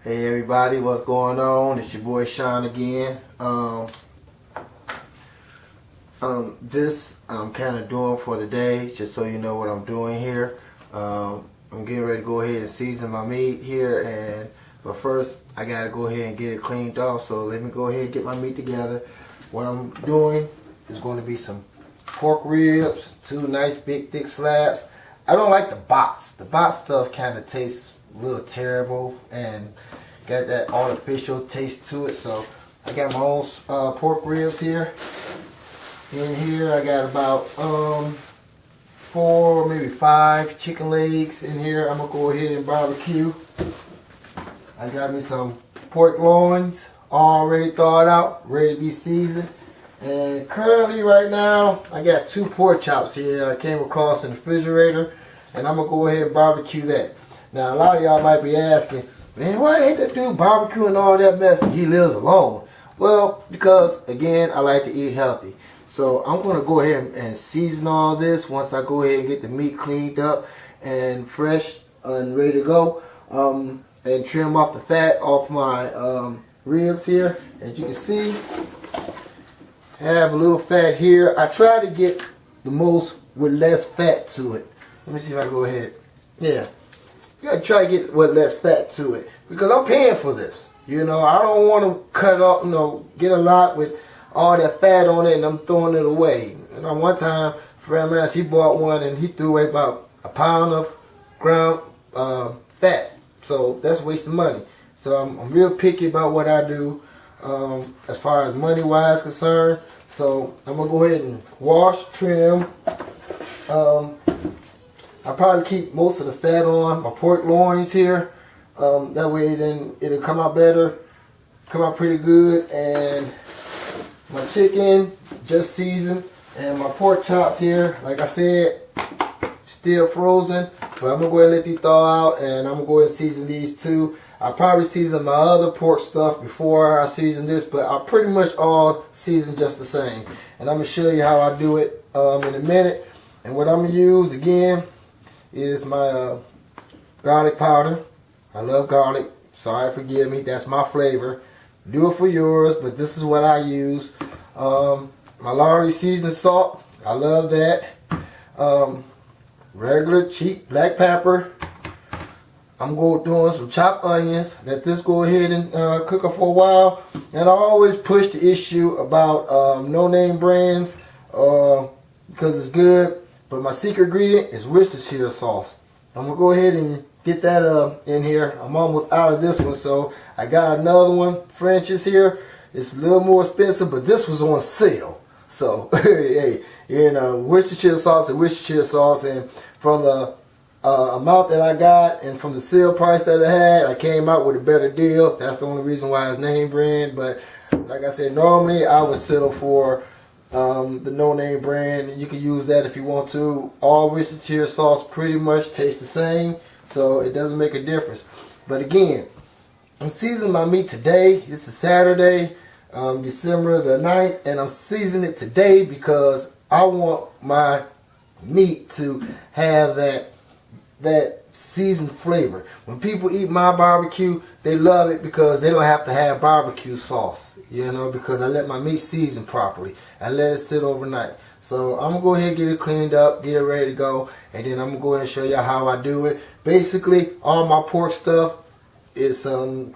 Hey everybody, what's going on? It's your boy Sean again. This I'm kind of doing for today, just so you know what I'm doing here. I'm getting ready to go ahead and season my meat here, but first I gotta go ahead and get it cleaned off. So let me go ahead and get my meat together. What I'm doing is going to be some pork ribs, 2 nice big thick slabs. I don't like the box. The box stuff kind of tastes a little terrible and got that artificial taste to it. So I got my own pork ribs here. In here I got about 4, maybe 5 chicken legs in here. I'm gonna go ahead and barbecue. I got me some pork loins already thawed out, ready to be seasoned. And currently right now I got 2 pork chops here I came across in the refrigerator, and I'm gonna go ahead and barbecue that. Now a lot of y'all might be asking, man, why ain't that dude barbecuing all that mess and he lives alone? Well, because again, I like to eat healthy. So I'm gonna go ahead and season all this once I go ahead and get the meat cleaned up and fresh and ready to go, and trim off the fat off my ribs here. As you can see, I have a little fat here. I try to get the most with less fat to it. Let me see if I can go ahead. Yeah, you gotta try to get with less fat to it because I'm paying for this. You know, I don't want to cut off, get a lot with all that fat on it and I'm throwing it away. And one time, a friend of mine, he bought one and he threw away about a pound of ground fat. So that's wasting money. So I'm real picky about what I do as far as money wise concerned. So I'm gonna go ahead and wash, trim. I probably keep most of the fat on my pork loins here. That way then it'll come out better, come out pretty good. And my chicken just seasoned, and my pork chops here, like I said, still frozen. But I'm gonna go ahead and let these thaw out, and I'm gonna go ahead and season these too. I probably season my other pork stuff before I season this, but I pretty much all season just the same. And I'm gonna show you how I do it in a minute. And what I'm gonna use again is my garlic powder. I love garlic. Sorry, forgive me. That's my flavor. Do it for yours, but this is what I use. My Lowry seasoning salt. I love that. Regular cheap black pepper. I'm going doing some chopped onions. Let this go ahead and cook it for a while. And I always push the issue about no-name brands because it's good. But my secret ingredient is Worcestershire sauce. I'm going to go ahead and get that in here. I'm almost out of this one, so I got another one. French's here. It's a little more expensive, but this was on sale. So, hey, Worcestershire sauce and Worcestershire sauce. And from the amount that I got and from the sale price that I had, I came out with a better deal. That's the only reason why it's name brand. But like I said, normally I would settle for the no-name brand. You can use that if you want to. All Worcestershire sauce pretty much tastes the same, so it doesn't make a difference. But again, I'm seasoning my meat today. It's a Saturday, December the 9th, and I'm seasoning it today because I want my meat to have that seasoned flavor. When people eat my barbecue, they love it because they don't have to have barbecue sauce, because I let my meat season properly. I let it sit overnight. So I'm going to go ahead and get it cleaned up, get it ready to go, and then I'm going to go ahead and show you how I do it. Basically, all my pork stuff is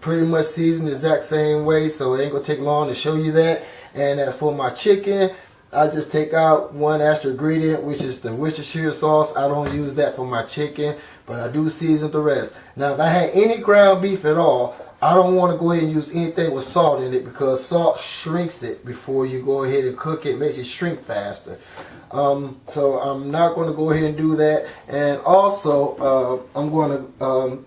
pretty much seasoned the exact same way, so it ain't going to take long to show you that. And as for my chicken, I just take out one extra ingredient, which is the Worcestershire sauce. I don't use that for my chicken, but I do season the rest. Now, if I had any ground beef at all, I don't want to go ahead and use anything with salt in it because salt shrinks it before you go ahead and cook it. It makes it shrink faster. So I'm not going to go ahead and do that. And also, I'm going to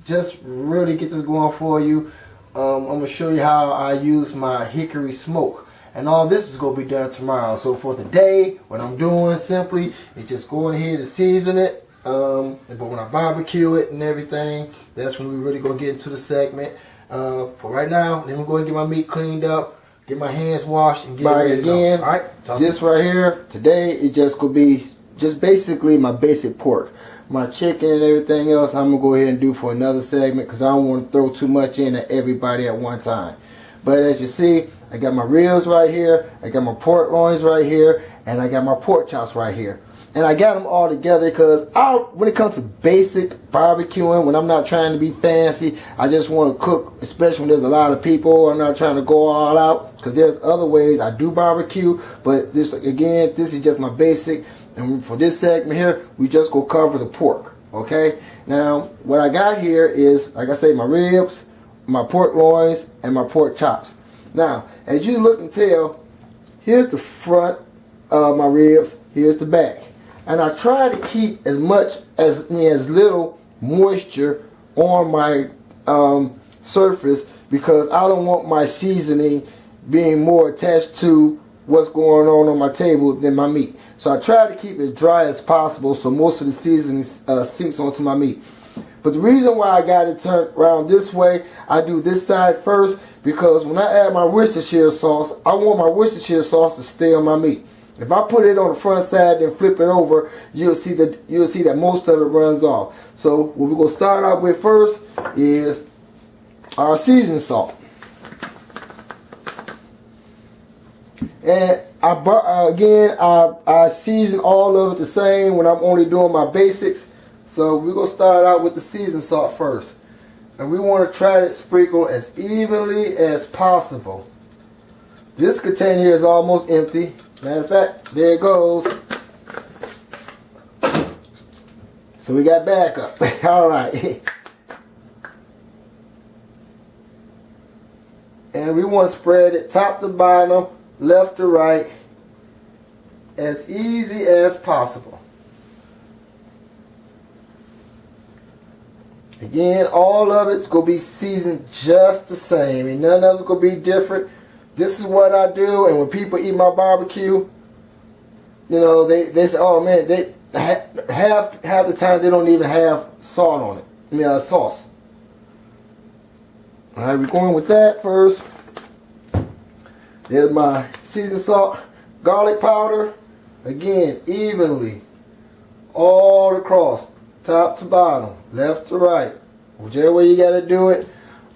just really get this going for you. I'm going to show you how I use my hickory smoke. And all this is going to be done tomorrow. So for today, what I'm doing simply is just going ahead and season it. But when I barbecue it and everything, that's when we really going to get into the segment. For right now, let me go and get my meat cleaned up, get my hands washed, and get ready again. All right, this right here, today, it's just going to be just basically my basic pork. my chicken and everything else, I'm going to go ahead and do for another segment because I don't want to throw too much in at everybody at one time. But as you see, I got my ribs right here, I got my pork loins right here, and I got my pork chops right here. And I got them all together because when it comes to basic barbecuing, when I'm not trying to be fancy, I just want to cook, especially when there's a lot of people. I'm not trying to go all out because there's other ways I do barbecue. But this is just my basic. And for this segment here, we just go cover the pork. Okay? Now, what I got here is, like I say, my ribs, my pork loins, and my pork chops. Now, as you look and tell, here's the front of my ribs, here's the back. And I try to keep as little moisture on my surface because I don't want my seasoning being more attached to what's going on my table than my meat. So I try to keep it dry as possible so most of the seasoning sinks onto my meat. But the reason why I got it turned around this way, I do this side first because when I add my Worcestershire sauce, I want my Worcestershire sauce to stay on my meat. If I put it on the front side and flip it over, you'll see that most of it runs off. So what we're gonna start out with first is our seasoning salt. And I season all of it the same when I'm only doing my basics. So we're gonna start out with the seasoning salt first, and we want to try to sprinkle as evenly as possible. This container here is almost empty. Matter of fact, there it goes. So we got backup. All right. And we want to spread it top to bottom, left to right, as easy as possible. Again, all of it's going to be seasoned just the same, and none of it's going to be different. This is what I do, and when people eat my barbecue, you know, they say, oh man, they half the time they don't even have salt on it. I mean, sauce. All right, we're going with that first. There's my seasoned salt, garlic powder. Again, evenly, all across, top to bottom, left to right, whichever way you got to do it.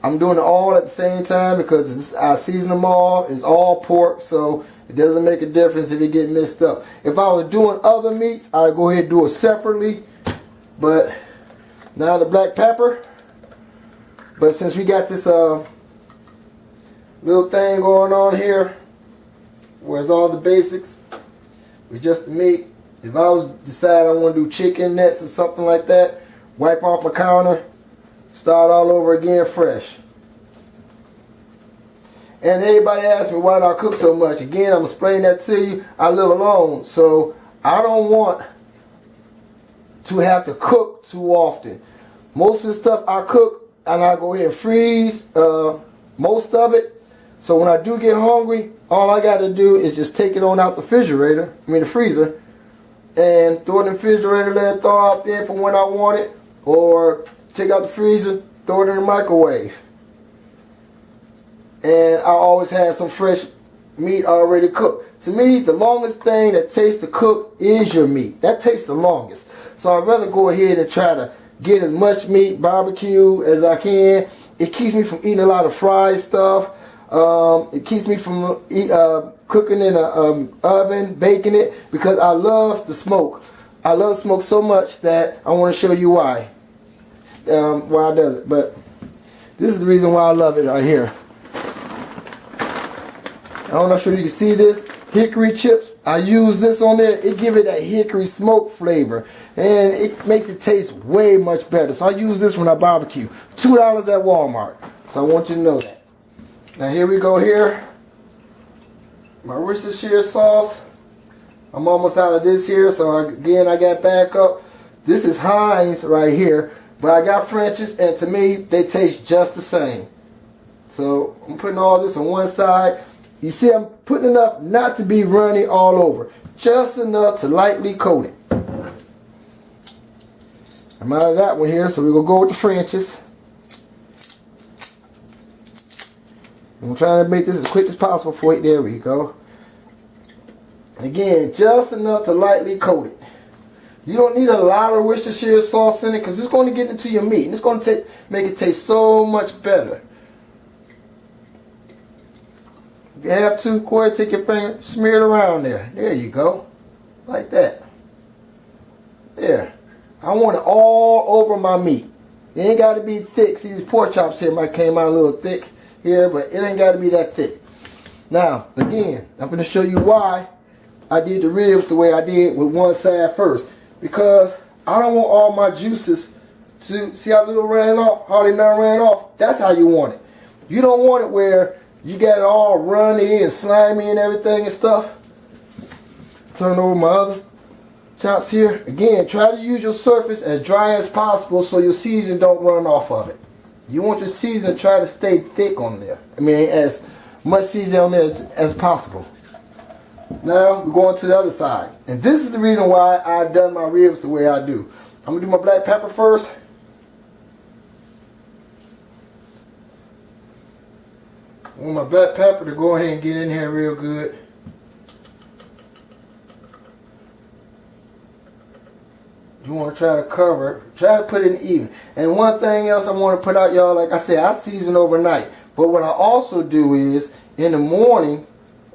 I'm doing it all at the same time because I season them all. It's all pork, so it doesn't make a difference if it get mixed up. If I was doing other meats, I'd go ahead and do it separately. But now the black pepper. But since we got this little thing going on here, where's all the basics with just the meat. If I was decide I want to do chicken nets or something like that, wipe off my counter. Start all over again fresh. And everybody asks me why do I cook so much. Again, I'm explaining that to you. I live alone, so I don't want to have to cook too often. Most of the stuff I cook, and I go ahead and freeze most of it. So when I do get hungry, all I got to do is just take it on out the refrigerator, the freezer, and throw it in the refrigerator, let it thaw out there for when I want it, or take out the freezer, throw it in the microwave. And I always have some fresh meat already cooked. To me, the longest thing that takes to cook is your meat. That takes the longest. So I'd rather go ahead and try to get as much meat, barbecue, as I can. It keeps me from eating a lot of fried stuff. It keeps me from cooking in an oven, baking it, because I love to smoke. I love smoke so much that I want to show you why I does it. But this is the reason why I love it right here. I'm not sure you can see this. Hickory chips. I use this on there. It gives it that hickory smoke flavor, and it makes it taste way much better. So I use this when I barbecue. $2 at Walmart. So I want you to know that. Now here we go here. My Worcestershire sauce. I'm almost out of this here, so again I got backup. This is Heinz right here, but I got French's, and to me they taste just the same. So I'm putting all this on one side. You see, I'm putting enough not to be runny all over, just enough to lightly coat it. I'm out of that one here, so we're gonna go with the French's. I'm trying to make this as quick as possible for you. There we go. Again, just enough to lightly coat it. You don't need a lot of Worcestershire sauce in it because it's going to get into your meat. And it's going to make it taste so much better. If you have to, go ahead and take your finger, smear it around there. There you go. Like that. There. I want it all over my meat. It ain't got to be thick. See, these pork chops here might came out a little thick here, but it ain't got to be that thick. Now, again, I'm going to show you why I did the ribs the way I did with one side first. Because I don't want all my juices to, see how little ran off, hardly none ran off. That's how you want it. You don't want it where you got it all runny and slimy and everything and stuff. Turn over my other chops here. Again, try to use your surface as dry as possible so your seasoning don't run off of it. You want your seasoning to try to stay thick on there. I mean, as much seasoning on there as possible. Now we're going to the other side. And this is the reason why I've done my ribs the way I do. I'm going to do my black pepper first. I want my black pepper to go ahead and get in here real good. You want to try to cover, try to put it even. And one thing else I want to put out, y'all, like I said, I season overnight. But what I also do is in the morning,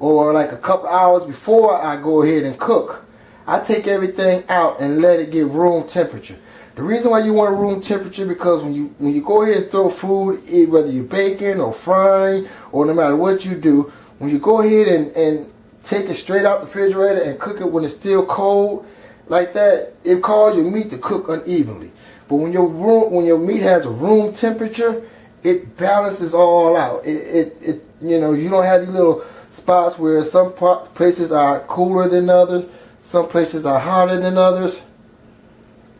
or like a couple hours before I go ahead and cook, I take everything out and let it get room temperature. The reason why you want room temperature because when you go ahead and throw food, whether you're baking or frying or no matter what you do, when you go ahead and take it straight out the refrigerator and cook it when it's still cold like that, it causes your meat to cook unevenly. But when your meat has a room temperature, it balances all out. You know, you don't have these little spots where some places are cooler than others, some places are hotter than others.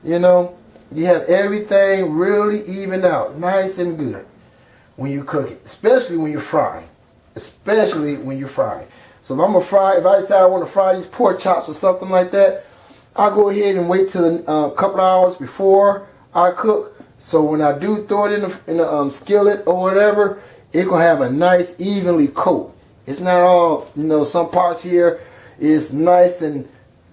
You know, you have everything really even out, nice and good when you cook it, especially when you're frying. Especially when you're frying. So if if I decide I want to fry these pork chops or something like that, I'll go ahead and wait till a couple hours before I cook. So when I do throw it in the skillet or whatever, it's gonna have a nice evenly coat. It's not all, you know, some parts here is nice and,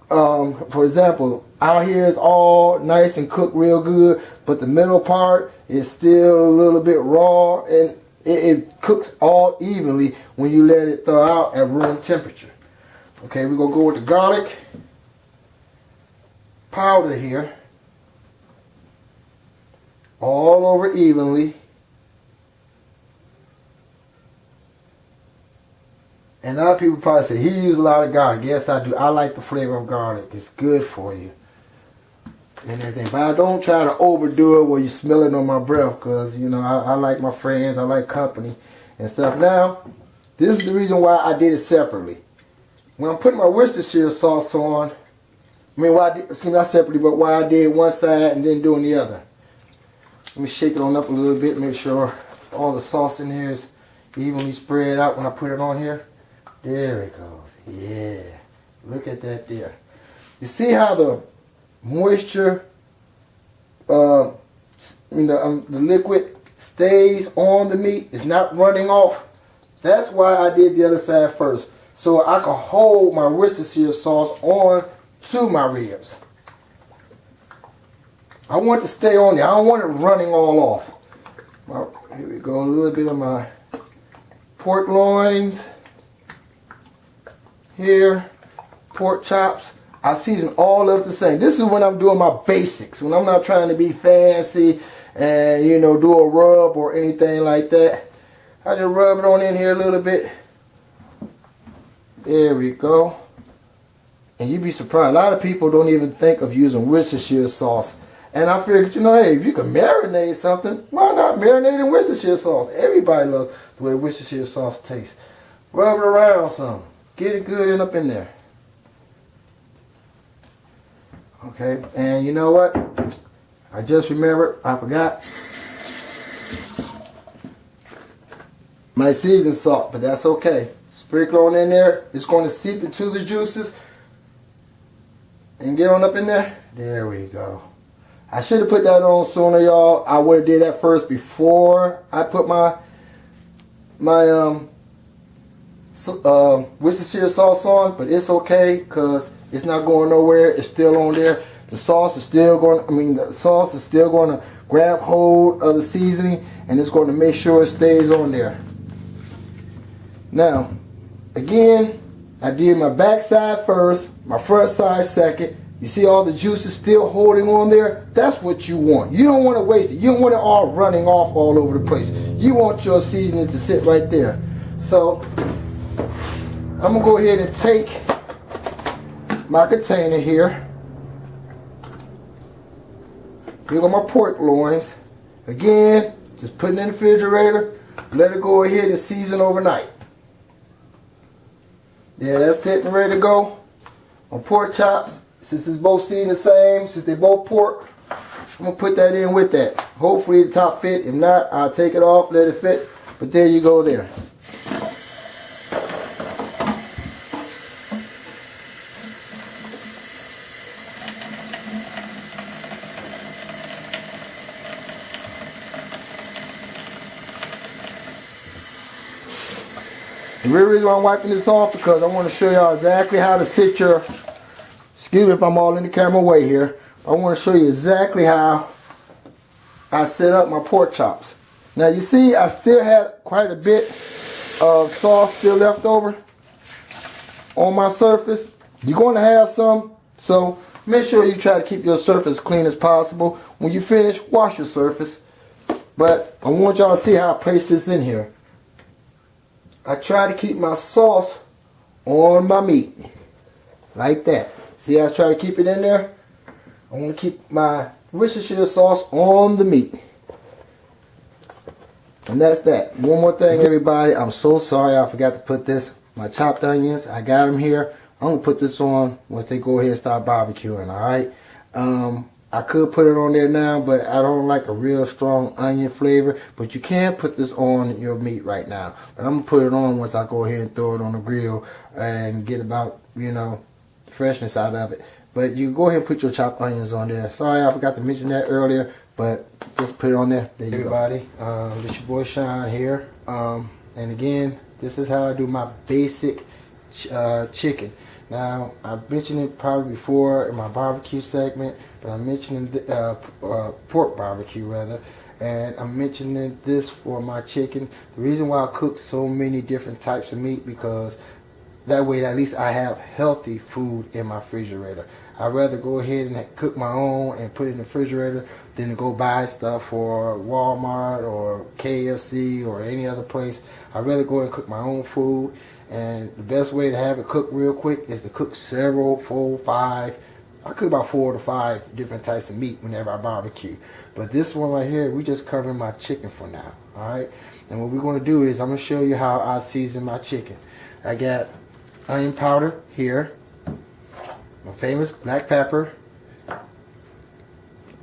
for example, out here is all nice and cooked real good, but the middle part is still a little bit raw, and it cooks all evenly when you let it thaw out at room temperature. Okay, we're going to go with the garlic powder here, all over evenly. And a lot of people probably say, he uses a lot of garlic. Yes, I do. I like the flavor of garlic. It's good for you. And everything. But I don't try to overdo it where you smell it on my breath. Because, you know, I like my friends. I like company and stuff. Now, this is the reason why I did it separately. When I'm putting my Worcestershire sauce on, I mean, why I did, excuse me, not separately, but why I did one side and then doing the other. Let me shake it on up a little bit. Make sure all the sauce in here is evenly spread out when I put it on here. There it goes. Yeah. Look at that there. You see how the moisture, the liquid stays on the meat? It's not running off. That's why I did the other side first. So I can hold my Worcestershire sauce on to my ribs. I want it to stay on there. I don't want it running all off. Well, here we go. A little bit of my pork loins. Here, pork chops. I season all of the same. This is when I'm doing my basics. When I'm not trying to be fancy and, you know, do a rub or anything like that. I just rub it on in here a little bit. There we go. And you'd be surprised. A lot of people don't even think of using Worcestershire sauce. And I figured, you know, hey, if you can marinate something, why not marinate in Worcestershire sauce? Everybody loves the way Worcestershire sauce tastes. Rub it around some. Get it good and up in there. Okay, and you know what? I just remembered, I forgot. My seasoned salt, but that's okay. Sprinkle on in there. It's going to seep into the juices. And get on up in there. There we go. I should have put that on sooner, y'all. I would have did that first before I put my Worcestershire sauce on, but it's okay because it's not going nowhere. It's still on there. the sauce is still going. The sauce is still going to grab hold of the seasoning, and it's going to make sure it stays on there. Now, again, I did my back side first, my front side second. You see all the juices still holding on there? That's what you want. You don't want to waste it. You don't want it all running off all over the place. You want your seasoning to sit right there. So, I'm going to go ahead and take my container here. Here go my pork loins. Again, just put it in the refrigerator. Let it go ahead and season overnight. Yeah, that's it and ready to go. My pork chops, since it's both seasoned the same, since they both pork, I'm going to put that in with that. Hopefully the top fit. If not, I'll take it off, let it fit. But there you go there. The real reason why I'm wiping this off because I want to show y'all exactly how to sit your, excuse me if I'm all in the camera way here. I want to show you exactly how I set up my pork chops. Now you see I still had quite a bit of sauce still left over on my surface. You're going to have some, so make sure you try to keep your surface clean as possible. When you finish, wash your surface. But I want y'all to see how I place this in here. I try to keep my sauce on my meat, like that. See how I try to keep it in there? I want to keep my Worcestershire sauce on the meat. And that's that. One more thing, everybody. I'm so sorry I forgot to put this. My chopped onions, I got them here. I'm going to put this on once they go ahead and start barbecuing, alright? I could put it on there now, but I don't like a real strong onion flavor. But you can put this on your meat right now. But I'm going to put it on once I go ahead and throw it on the grill and get about, freshness out of it. But you go ahead and put your chopped onions on there. Sorry, I forgot to mention that earlier, but just put it on there. There you go. Everybody, it's your boy Sean here. And again, this is how I do my basic chicken. Now, I mentioned it probably before in my barbecue segment, but I'm mentioning pork barbecue rather, and I'm mentioning this for my chicken. The reason why I cook so many different types of meat because that way at least I have healthy food in my refrigerator. I'd rather go ahead and cook my own and put it in the refrigerator than to go buy stuff for Walmart or KFC or any other place. I'd rather go and cook my own food. And the best way to have it cooked real quick is to cook several, 4, 5. I cook about 4 to 5 different types of meat whenever I barbecue. But this one right here, we just covering my chicken for now. Alright? And what we're going to do is I'm going to show you how I season my chicken. I got onion powder here. My famous black pepper.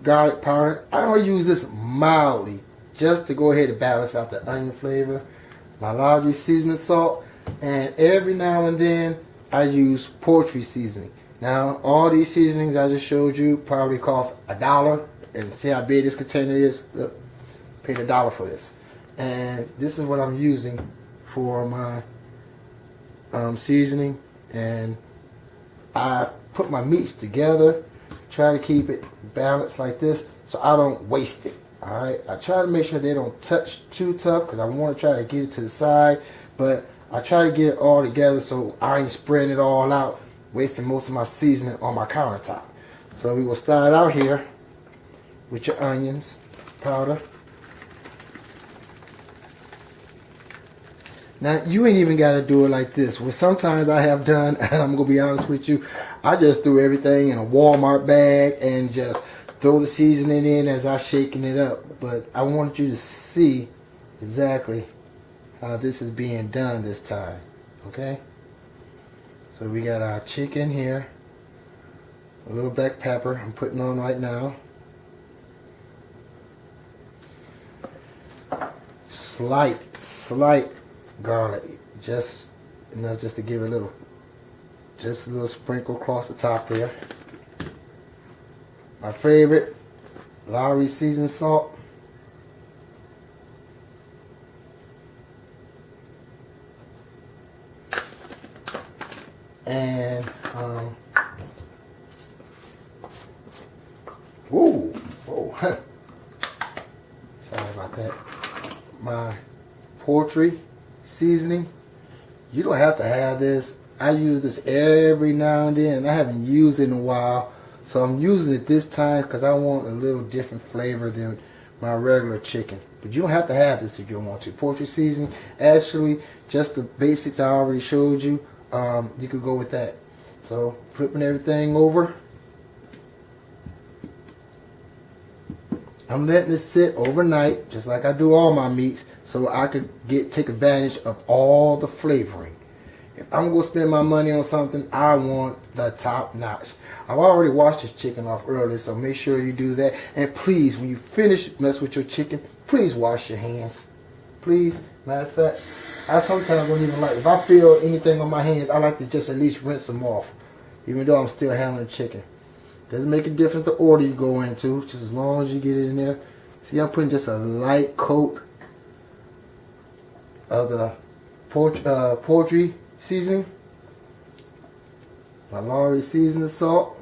Garlic powder. I don't use this mildly just to go ahead and balance out the onion flavor. My Laundry seasoning salt. And every now and then I use poultry seasoning. Now all these seasonings I just showed you probably cost $1. And see how big this container is? Look, paid $1 for this. And this is what I'm using for my seasoning. And I put my meats together, try to keep it balanced like this so I don't waste it. Alright, I try to make sure they don't touch too tough because I want to try to get it to the side, but I try to get it all together so I ain't spreading it all out, wasting most of my seasoning on my countertop. So we will start out here with your onions powder. Now you ain't even got to do it like this. What sometimes I have done, and I'm gonna be honest with you, I just threw everything in a Walmart bag and just throw the seasoning in as I shaking it up. But I wanted you to see exactly how this is being done this time. Okay, so we got our chicken here, a little black pepper I'm putting on right now, slight garlic, just just to give it a little, just a little sprinkle across the top there. My favorite Lowry seasoned salt. And Whoa, whoa. Sorry about that. My poultry seasoning. You don't have to have this. I use this every now and then, and I haven't used it in a while. So I'm using it this time because I want a little different flavor than my regular chicken. But you don't have to have this if you don't want to. Poultry seasoning, actually, just the basics I already showed you. You could go with that. So flipping everything over. I'm letting it sit overnight, just like I do all my meats, so I could take advantage of all the flavoring. If I'm going to spend my money on something, I want the top notch. I've already washed this chicken off earlier, so make sure you do that. And please, when you finish mess with your chicken, please wash your hands. Please. Matter of fact, I sometimes don't even like, if I feel anything on my hands, I like to just at least rinse them off, even though I'm still handling the chicken. Doesn't make a difference the order you go into, just as long as you get it in there. See, I'm putting just a light coat of the poultry seasoning. My Lawry seasoning salt.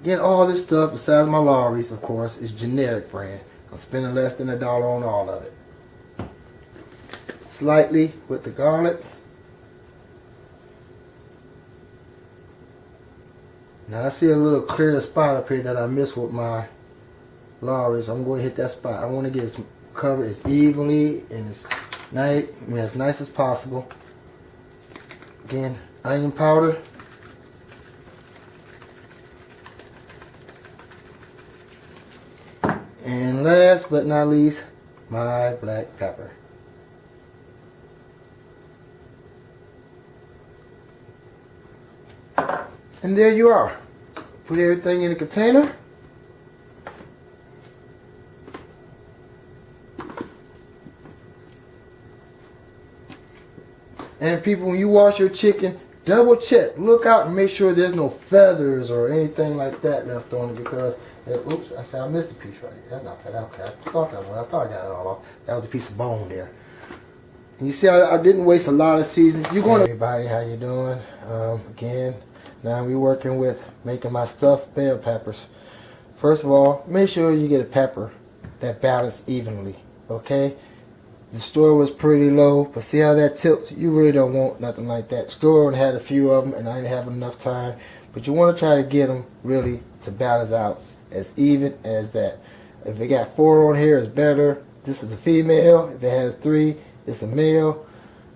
Again, all this stuff, besides my Lawry's, of course, is generic brand. I'm spending less than $1 on all of it. Slightly with the garlic. Now I see a little clear spot up here that I missed with my Lawry, so I'm going to hit that spot. I want to get it covered as evenly and as nice as possible. Again, onion powder. And last but not least, my black pepper. And there you are. Put everything in a container. And people, when you wash your chicken, double check. Look out and make sure there's no feathers or anything like that left on it, because, oops, I said I missed a piece right here. That's not bad. Okay, I thought that was. I thought I got it all off. That was a piece of bone there. And you see, I didn't waste a lot of seasoning. You're going to... Hey everybody, how you doing? Again, now we're working with making my stuffed bell peppers. First of all, make sure you get a pepper that balanced evenly, okay? The store was pretty low, but see how that tilts? You really don't want nothing like that. The store had a few of them, and I didn't have enough time. But you want to try to get them really to balance out as even as that. If it got 4 on here, it's better. This is a female. If it has 3, it's a male.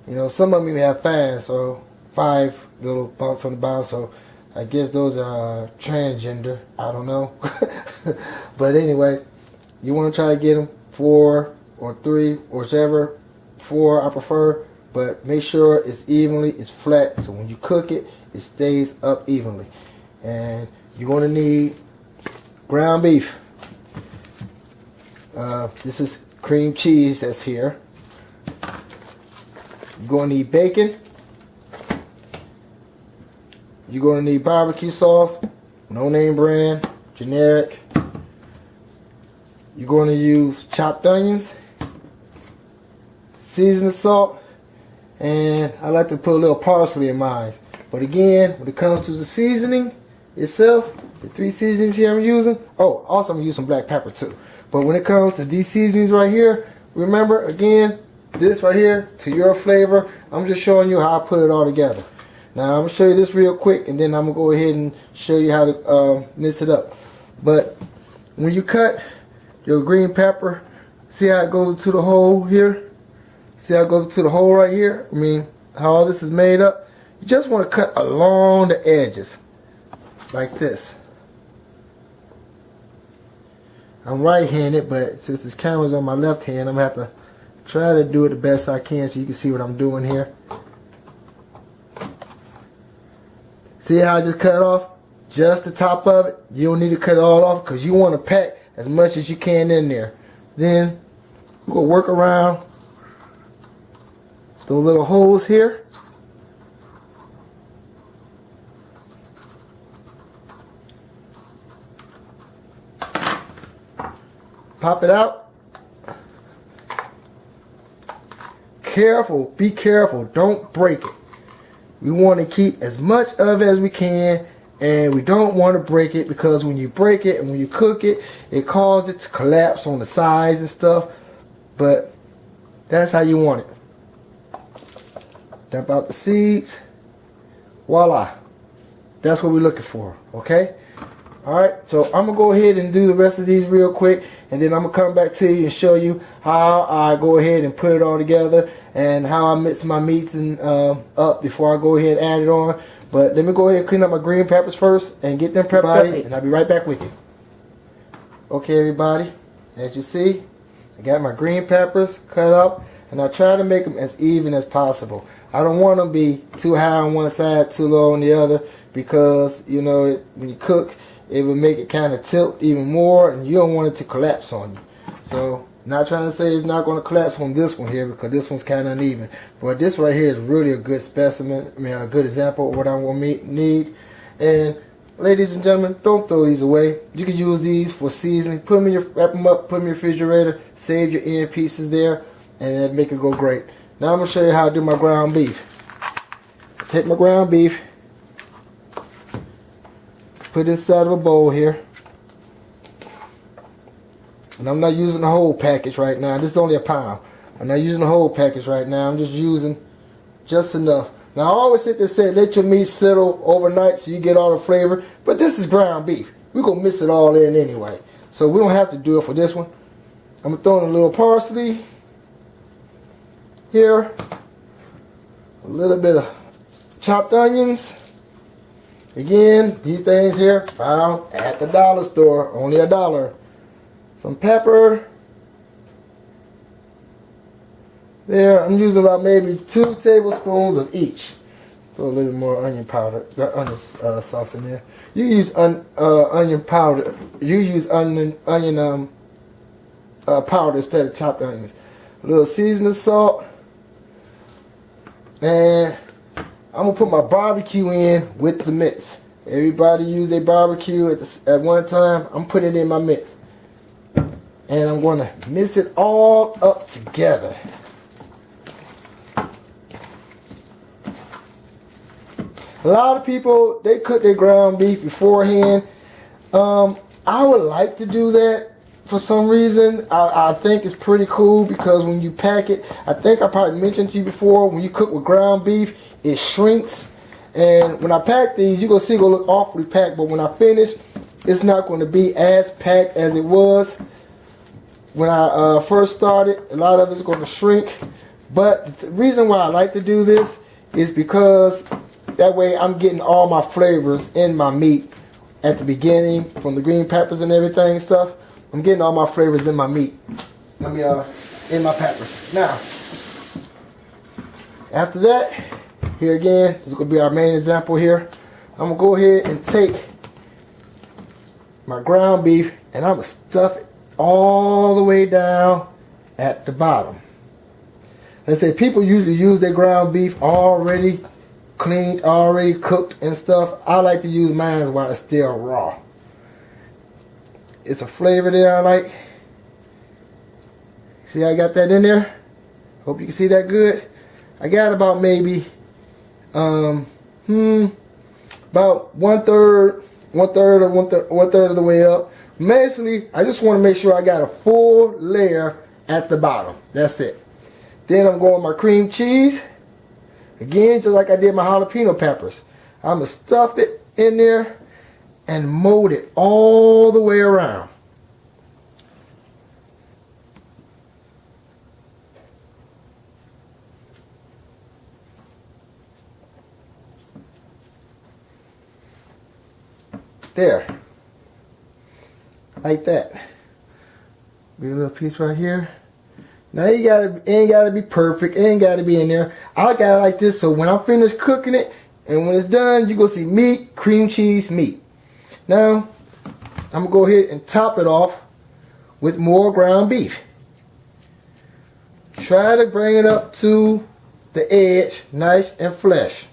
You know, some of them even have 5, so 5 little bumps on the bottom. So I guess those are transgender. I don't know. But anyway, you want to try to get them 4 or 3, or whichever. 4 I prefer, but make sure it's evenly, it's flat, so when you cook it, it stays up evenly. And you're going to need ground beef. This is cream cheese that's here. You're going to need bacon. You're going to need barbecue sauce, no name brand, generic. You're going to use chopped onions, seasoning salt, and I like to put a little parsley in mine. But again, when it comes to the seasoning itself, the 3 seasonings here I'm using, oh, also I'm going to use some black pepper too. But when it comes to these seasonings right here, remember, again, this right here, to your flavor. I'm just showing you how I put it all together. Now, I'm going to show you this real quick, and then I'm going to go ahead and show you how to mix it up. But when you cut your green pepper, see how it goes into the hole here? See how it goes into the hole right here? I mean, how all this is made up? You just want to cut along the edges, like this. I'm right-handed, but since this camera's on my left hand, I'm going to have to try to do it the best I can so you can see what I'm doing here. See how I just cut off just the top of it? You don't need to cut it all off because you want to pack as much as you can in there. Then we're going to work around those little holes here. Pop it out. Careful, be careful, don't break it. We want to keep as much of it as we can And we don't want to break it, because when you break it and when you cook it, it causes it to collapse on the sides and stuff. But that's how you want it. Dump out the seeds. Voila. That's what we're looking for. Okay? Alright, so I'm going to go ahead and do the rest of these real quick, and then I'm going to come back to you and show you how I go ahead and put it all together and how I mix my meats and up before I go ahead and add it on. But let me go ahead and clean up my green peppers first and get them prepped, and I'll be right back with you. Okay, everybody, as you see, I got my green peppers cut up, and I try to make them as even as possible. I don't want them to be too high on one side, too low on the other, because, you know, when you cook, it will make it kind of tilt even more, and you don't want it to collapse on you. So, not trying to say it's not going to collapse on this one here, because this one's kind of uneven. But this right here is really a good specimen, a good example of what I'm going to need. And ladies and gentlemen, don't throw these away. You can use these for seasoning. Put them in your, wrap them up, put them in your refrigerator, save your end pieces there, and that'll make it go great. Now I'm going to show you how to do my ground beef. Take my ground beef, put it inside of a bowl here. And I'm not using the whole package right now. This is only a pound. I'm not using the whole package right now. I'm just using just enough. Now I always sit there and say, let your meat settle overnight so you get all the flavor. But this is ground beef. We're going to mix it all in anyway. So we don't have to do it for this one. I'm going to throw in a little parsley here. A little bit of chopped onions. Again, these things here found at the dollar store. Only $1. Some pepper. There, I'm using about maybe 2 tablespoons of each. Throw a little more onion powder, onion sauce in there. You use onion powder. You use onion powder instead of chopped onions. A little seasoning salt, and I'm gonna put my barbecue in with the mix. Everybody use their barbecue at one time. I'm putting it in my mix. And I'm going to mix it all up together. A lot of people, they cook their ground beef beforehand. I would like to do that for some reason. I think it's pretty cool, because when you pack it, I think I probably mentioned to you before, when you cook with ground beef, it shrinks. And when I pack these, you're going to see it's going to look awfully packed. But when I finish, it's not going to be as packed as it was when I first started. A lot of it's going to shrink. But the reason why I like to do this is because that way I'm getting all my flavors in my meat at the beginning, from the green peppers and everything and stuff. I'm getting all my flavors in my meat. In my peppers. Now, after that, here again, this is going to be our main example here. I'm going to go ahead and take my ground beef, and I'm going to stuff it all the way down at the bottom. Let's say people usually use their ground beef already cleaned, already cooked and stuff. I like to use mine while it's still raw. It's a flavor there I like. See how I got that in there? Hope you can see that good. I got about maybe about one third of the way up. Basically, I just want to make sure I got a full layer at the bottom. That's it. Then I'm going my cream cheese. Again, just like I did my jalapeno peppers. I'm going to stuff it in there and mold it all the way around. There. Like that. Be a little piece right here. Now you ain't gotta be perfect, it ain't gotta be in there. I got it like this, so when I'm finished cooking it, and when it's done, you gonna see meat, cream cheese, meat. Now, I'm gonna go ahead and top it off with more ground beef. Try to bring it up to the edge, nice and flesh.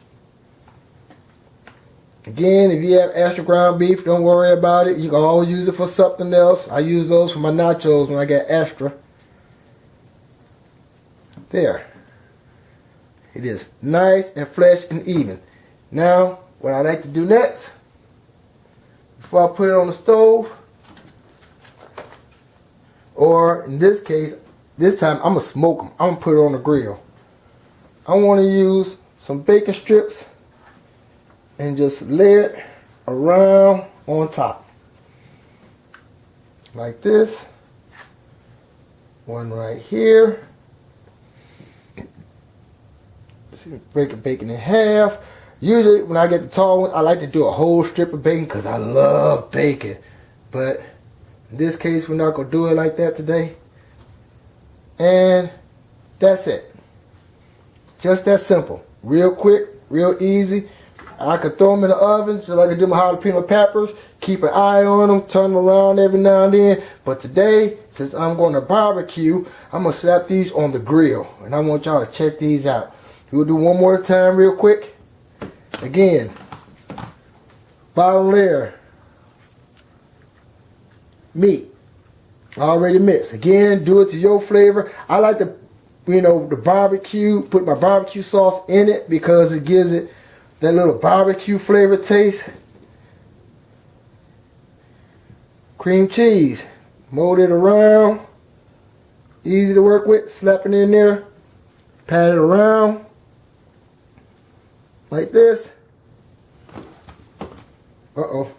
Again, if you have extra ground beef, don't worry about it. You can always use it for something else. I use those for my nachos when I get extra. There. It is nice and fresh and even. Now, what I like to do next, before I put it on the stove. Or in this case, this time I'm gonna smoke them. I'm gonna put it on the grill. I want to use some bacon strips and just lay it around on top. Like this. One right here. Break the bacon in half. Usually when I get the tall ones, I like to do a whole strip of bacon because I love bacon. But in this case, we're not going to do it like that today. And that's it. Just that simple. Real quick, real easy. I could throw them in the oven just like I do my jalapeno peppers. Keep an eye on them, turn them around every now and then. But today, since I'm going to barbecue, I'm going to slap these on the grill. And I want y'all to check these out. We'll do one more time real quick. Again, bottom layer, meat, already mixed. Again, do it to your flavor. I like the, the barbecue, put my barbecue sauce in it because it gives it that little barbecue flavor taste. Cream cheese, mold it around, easy to work with, slap it in there, pat it around. Like this. Uh-oh.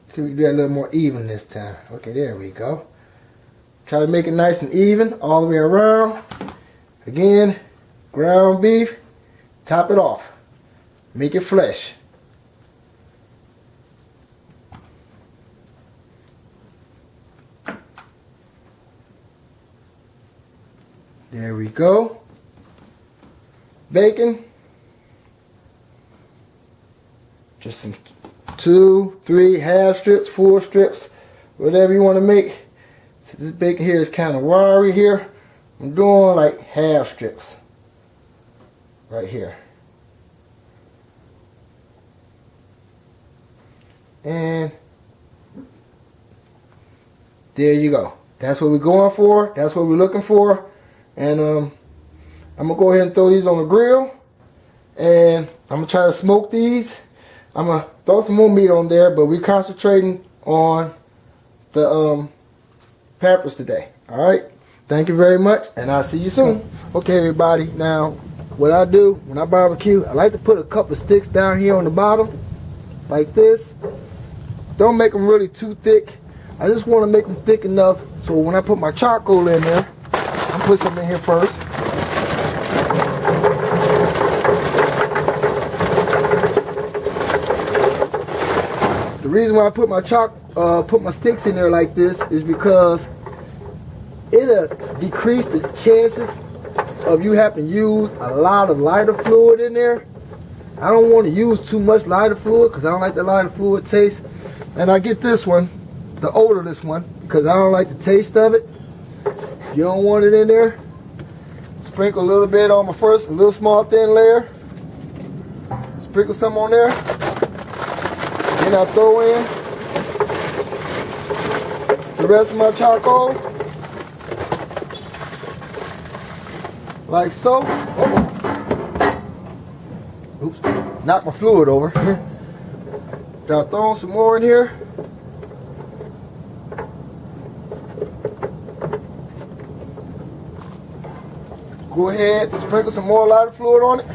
See, we can do that a little more even this time. Okay, there we go. Try to make it nice and even all the way around. Again, ground beef. Top it off. Make it flesh. There we go. Bacon. Just some 2, 3 half strips, 4 strips, whatever you want to make. So this bacon here is kind of wiry here. I'm doing like half strips right here. And there you go. That's what we're going for. That's what we're looking for. And I'm going to go ahead and throw these on the grill. And I'm going to try to smoke these. I'm going to throw some more meat on there, but we're concentrating on the peppers today. All right? Thank you very much, and I'll see you soon. Okay, everybody. Now, what I do when I barbecue, I like to put a couple of sticks down here on the bottom, like this. Don't make them really too thick. I just want to make them thick enough so when I put my charcoal in there, I'm going to put some in here first. The reason why I put my sticks in there like this is because it'll decrease the chances of you having to use a lot of lighter fluid in there. I don't want to use too much lighter fluid because I don't like the lighter fluid taste. And I get this one, the odorless one, because I don't like the taste of it. You don't want it in there. Sprinkle a little bit on my first, a little small thin layer. Sprinkle some on there. Then I'll throw in the rest of my charcoal. Like so. Oops, knocked my fluid over. Then I'll throw some more in here. Go ahead and sprinkle some more lighter fluid on it.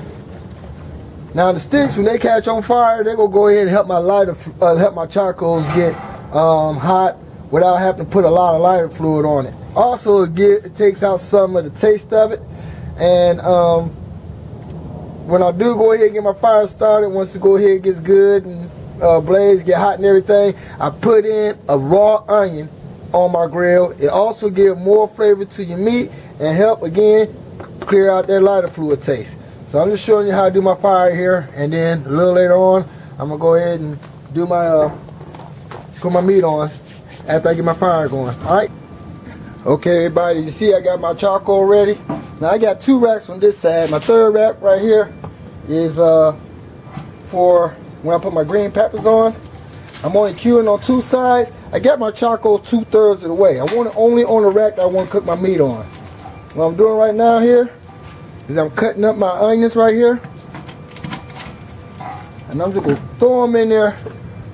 Now the sticks, when they catch on fire, they're gonna go ahead and help my charcoals get hot without having to put a lot of lighter fluid on it. Also, it takes out some of the taste of it. And when I do go ahead and get my fire started, once it go ahead and gets good and blades get hot and everything, I put in a raw onion on my grill. It also gives more flavor to your meat and help again clear out that lighter fluid taste. So I'm just showing you how to do my fire here, and then a little later on I'm gonna go ahead and do my put my meat on after I get my fire going. Alright? Okay everybody, you see I got my charcoal ready. Now I got 2 racks on this side. My 3rd rack right here is for when I put my green peppers on. I'm only queuing on 2 sides. I got my charcoal 2/3 of the way. I want it only on the rack that I want to cook my meat on. What I'm doing right now here is I'm cutting up my onions right here. And I'm just going to throw them in there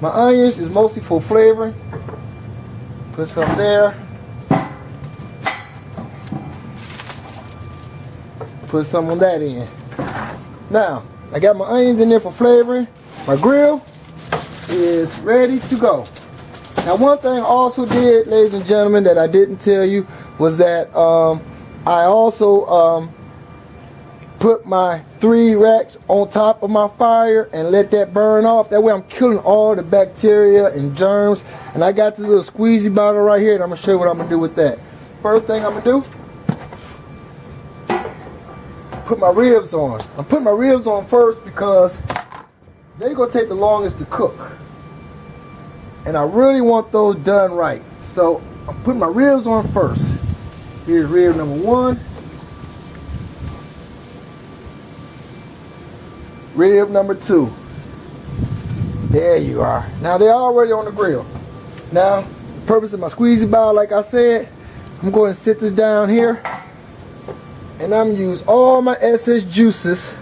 My onions is mostly for flavoring. Put some there. Put some on that end. Now, I got my onions in there for flavoring. My grill is ready to go. Now, one thing I also did, ladies and gentlemen, that I didn't tell you was that I also put my 3 racks on top of my fire and let that burn off. That way I'm killing all the bacteria and germs. And I got this little squeezy bottle right here, and I'm going to show you what I'm going to do with that. First thing I'm going to do, put my ribs on. I'm putting my ribs on first because they're going to take the longest to cook. And I really want those done right. So I'm putting my ribs on first. Here's rib number 1. Rib number 2. There you are. Now they're already on the grill. Now, the purpose of my squeezy bottle, like I said, I'm going to sit this down here. And I'm going to use all my excess juices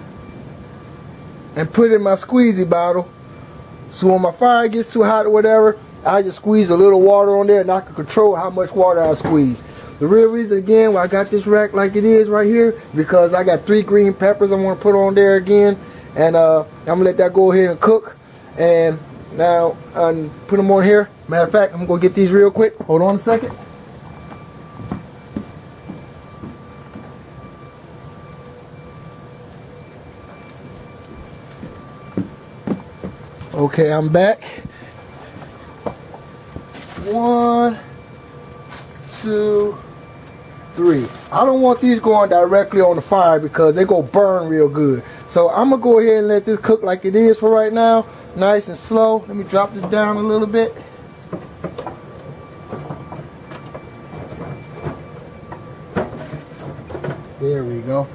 and put it in my squeezy bottle. So when my fire gets too hot or whatever, I just squeeze a little water on there and I can control how much water I squeeze. The real reason, again, why I got this rack like it is right here, because I got 3 green peppers I want to put on there again. And I'm going to let that go ahead and cook. And now put them on here. Matter of fact, I'm going to get these real quick. Hold on a second. Okay, I'm back. 1, 2, 3. I don't want these going directly on the fire because they go burn real good. So I'm gonna go ahead and let this cook like it is for right now, nice and slow. Let me drop this down a little bit. There we go.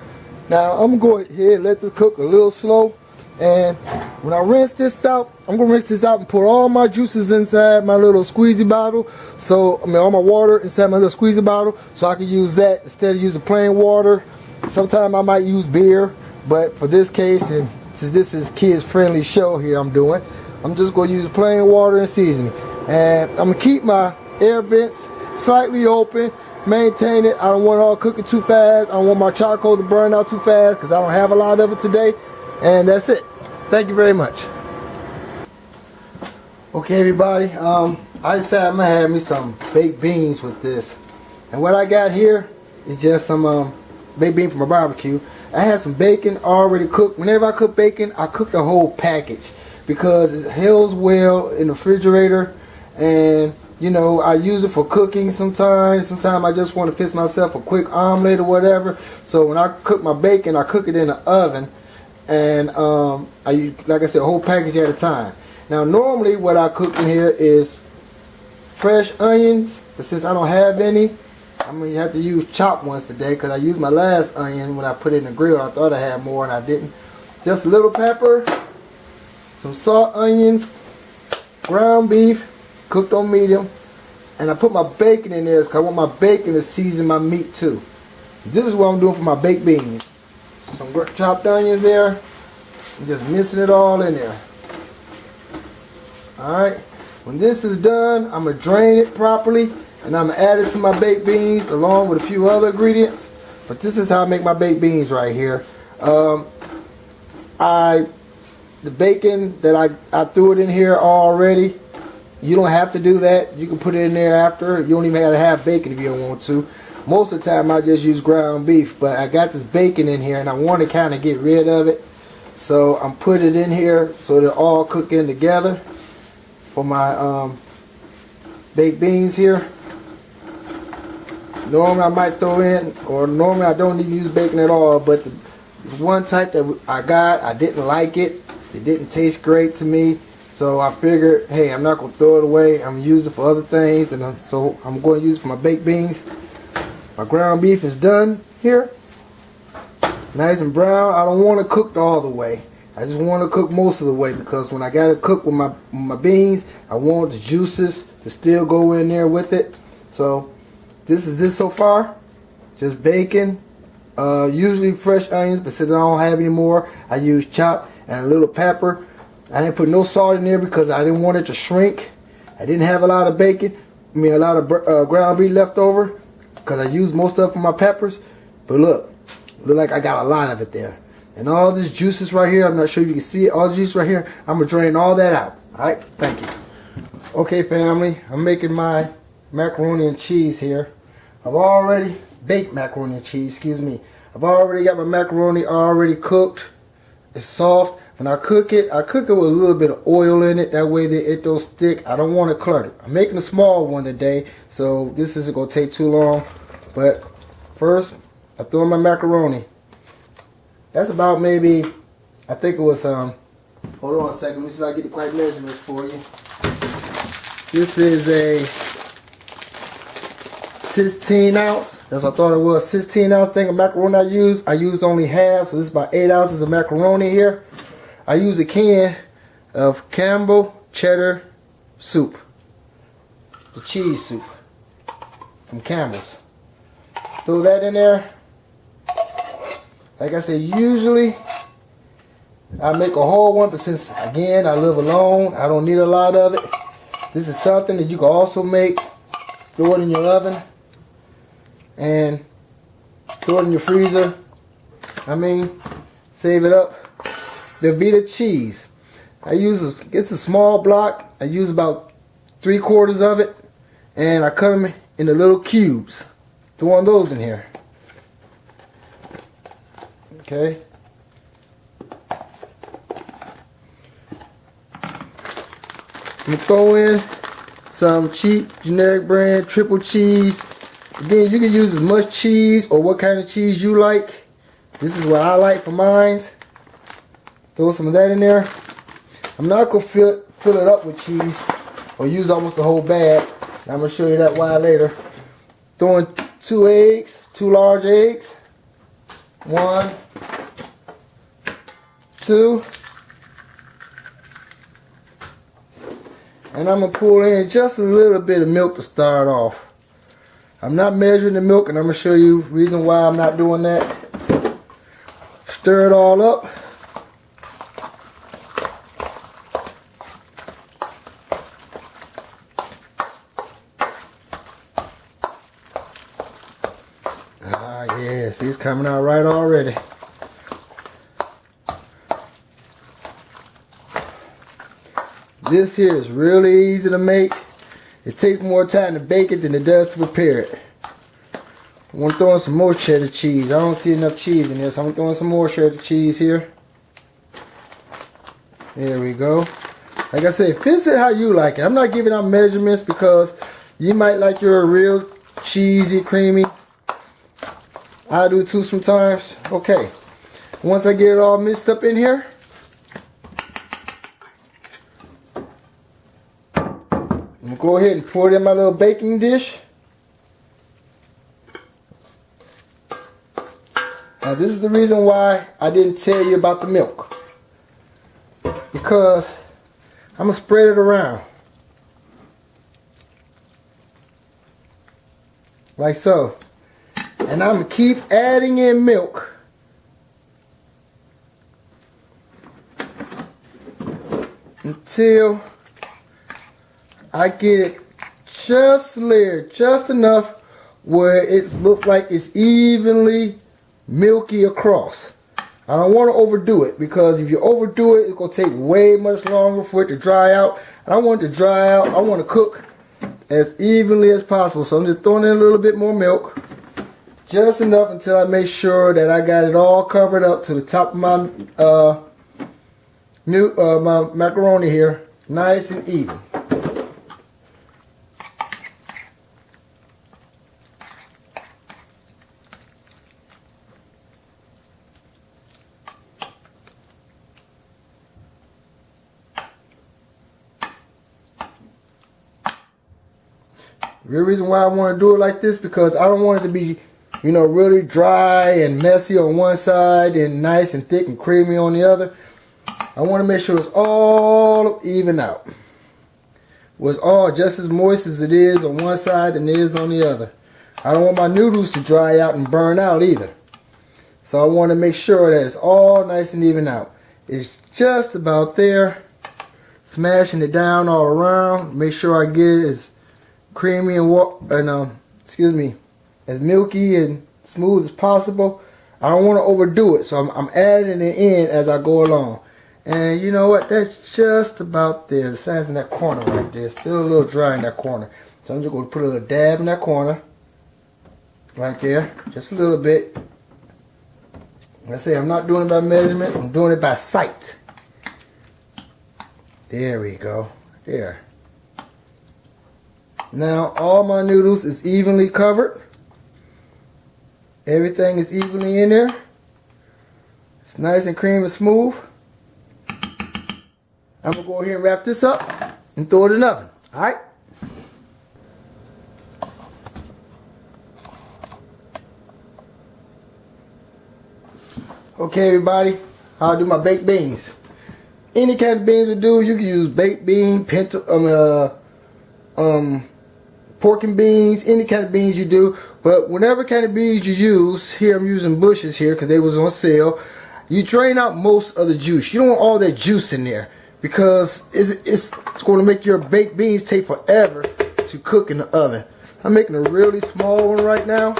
Now I'm gonna go ahead and let this cook a little slow. And when I rinse this out, I'm going to rinse this out and put all my juices inside my little squeezy bottle. So, all my water inside my little squeezy bottle. So I can use that instead of using plain water. Sometimes I might use beer. But for this case, and since this is kids friendly show here I'm just going to use plain water and seasoning. And I'm going to keep my air vents slightly open. Maintain it. I don't want it all cooking too fast. I don't want my charcoal to burn out too fast because I don't have a lot of it today. And that's it. Thank you very much. Okay, everybody. I decided I'm going to have me some baked beans with this. And what I got here is just some baked beans from a barbecue. I had some bacon already cooked. Whenever I cook bacon, I cook the whole package because it holds well in the refrigerator. And, you know, I use it for cooking sometimes. Sometimes I just want to fix myself a quick omelet or whatever. So when I cook my bacon, I cook it in the oven. And I use, like I said, a whole package at a time. Now normally what I cook in here is fresh onions, but since I don't have any, I'm going to have to use chopped ones today because I used my last onion when I put it in the grill. I thought I had more and I didn't. Just a little pepper, some salt, onions, ground beef, cooked on medium, and I put my bacon in there because I want my bacon to season my meat too. This is what I'm doing for my baked beans. Some chopped onions there. I'm just mixing it all in there. Alright. When this is done, I'm going to drain it properly. And I'm going to add it to my baked beans along with a few other ingredients. But this is how I make my baked beans right here. The bacon that I threw it in here already. You don't have to do that. You can put it in there after. You don't even have to have bacon if you don't want to. Most of the time I just use ground beef, but I got this bacon in here and I want to kind of get rid of it. So I'm putting it in here so they're all cooking together for my baked beans here. Normally I might throw in, or normally I don't even use bacon at all, but the one type that I got, I didn't like it. It didn't taste great to me. So I figured, hey, I'm not going to throw it away. I'm going to use it for other things, and so I'm going to use it for my baked beans. My ground beef is done here. Nice and brown. I don't want to cook all the way. I just want to cook most of the way because when I got to cook with my beans, I want the juices to still go in there with it. So this is this so far. Just bacon. Usually fresh onions, but since I don't have any more, I use chopped and a little pepper. I didn't put no salt in there because I didn't want it to shrink. I didn't have a lot of bacon, a lot of ground beef left over because I used most of it for my peppers. But look like I got a lot of it there. And all this juices right here, I'm not sure if you can see it, all the juice right here, I'm going to drain all that out. Alright, thank you. Okay family, I'm making my macaroni and cheese here. I've already baked macaroni and cheese, excuse me. I've already got my macaroni already cooked. It's soft. When I cook it with a little bit of oil in it. That way it don't stick. I don't want it cluttered. I'm making a small one today, so this isn't going to take too long. But first, I throw in my macaroni. That's about maybe, I think it was, hold on a second. Let me see if I get the correct measurements for you. This is a 16 ounce. That's what I thought it was. 16 ounce thing of macaroni I use. I use only half, so this is about 8 ounces of macaroni here. I use a can of Campbell cheddar soup. The cheese soup from Campbell's. Throw that in there. Like I said, usually I make a whole one, but since again I live alone, I don't need a lot of it. This is something that you can also make. Throw it in your oven and throw it in your freezer. Save it up. The Vita cheese. It's a small block. I use about 3/4 of it, and I cut them into little cubes. Throw one of those in here. Okay. I'm going to throw in some cheap generic brand triple cheese. Again, you can use as much cheese or what kind of cheese you like. This is what I like for mine. Throw some of that in there. I'm not going to fill it up with cheese or use almost the whole bag. I'm going to show you that why later. Throwing 2 eggs, 2 large eggs. 1, 2. And I'm going to pull in just a little bit of milk to start off. I'm not measuring the milk, and I'm going to show you the reason why I'm not doing that. Stir it all up. Yeah, see, it's coming out right already. This here is really easy to make. It takes more time to bake it than it does to prepare it. I'm going to throw in some more cheddar cheese. I don't see enough cheese in here, so I'm throwing some more cheddar cheese here. There we go. Like I said, fix it how you like it. I'm not giving out measurements because you might like your real cheesy, creamy. I do too sometimes. Okay. Once I get it all mixed up in here, I'm going to go ahead and pour it in my little baking dish. Now this is the reason why I didn't tell you about the milk. Because I'm going to spread it around. Like so. And I'm going to keep adding in milk until I get it just layered, just enough where it looks like it's evenly milky across. I don't want to overdo it because if you overdo it, it's going to take way much longer for it to dry out. I don't want it to dry out. I want to cook as evenly as possible. So I'm just throwing in a little bit more milk. Just enough until I make sure that I got it all covered up to the top of my my macaroni here, nice and even. The real reason why I want to do it like this because I don't want it to be, you know, really dry and messy on one side and nice and thick and creamy on the other. I want to make sure it's all even out. Well, it's all just as moist as it is on one side than it is on the other. I don't want my noodles to dry out and burn out either. So I want to make sure that it's all nice and even out. It's just about there. smashing it down all around. Make sure I get it as creamy and as milky and smooth as possible. I don't want to overdo it, so I'm adding it in as I go along. And you know what? That's just about there. The size in that corner right there. Still a little dry in that corner. So I'm just going to put a little dab in that corner. Right there. Just a little bit. Like I say, I'm not doing it by measurement. I'm doing it by sight. There we go. There. Now all my noodles is evenly covered. Everything is evenly in there. It's nice and creamy and smooth. I'm going to go ahead and wrap this up and throw it in the oven. Alright? Okay, everybody. How I do my baked beans. Any kind of beans we do, you can use baked bean, pork and beans, any kind of beans you do. But whatever kind of beans you use, here I'm using Bush's here because they was on sale. You drain out most of the juice. You don't want all that juice in there because it's going to make your baked beans take forever to cook in the oven. I'm making a really small one right now.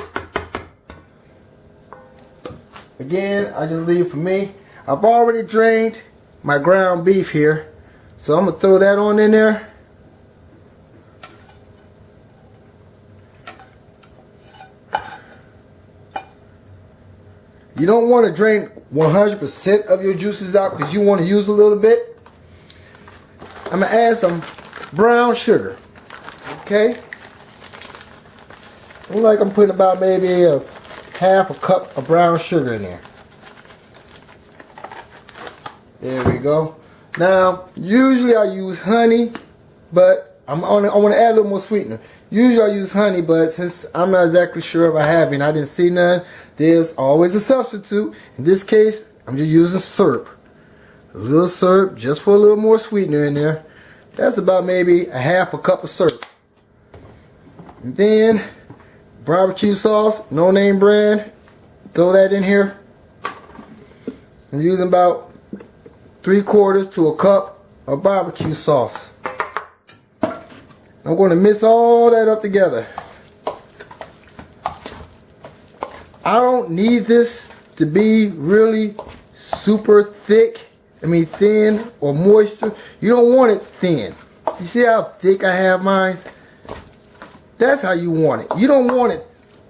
Again, I just leave it for me. I've already drained my ground beef here, so I'm going to throw that on in there. You don't want to drain 100% of your juices out because you want to use a little bit. I'm going to add some brown sugar. Okay? I'm putting about maybe a half a cup of brown sugar in there. There we go. Now, usually I use honey, but I want to add a little more sweetener. Usually I use honey, but since I'm not exactly sure if I have any, I didn't see none, there's always a substitute. In this case, I'm just using syrup. A little syrup, just for a little more sweetener in there. That's about maybe a half a cup of syrup. And then, barbecue sauce, no name brand. Throw that in here. I'm using about 3/4 to a cup of barbecue sauce. I'm going to mix all that up together. I don't need this to be really super thick. Thin or moisture. You don't want it thin. You see how thick I have mine? That's how you want it. You don't want it,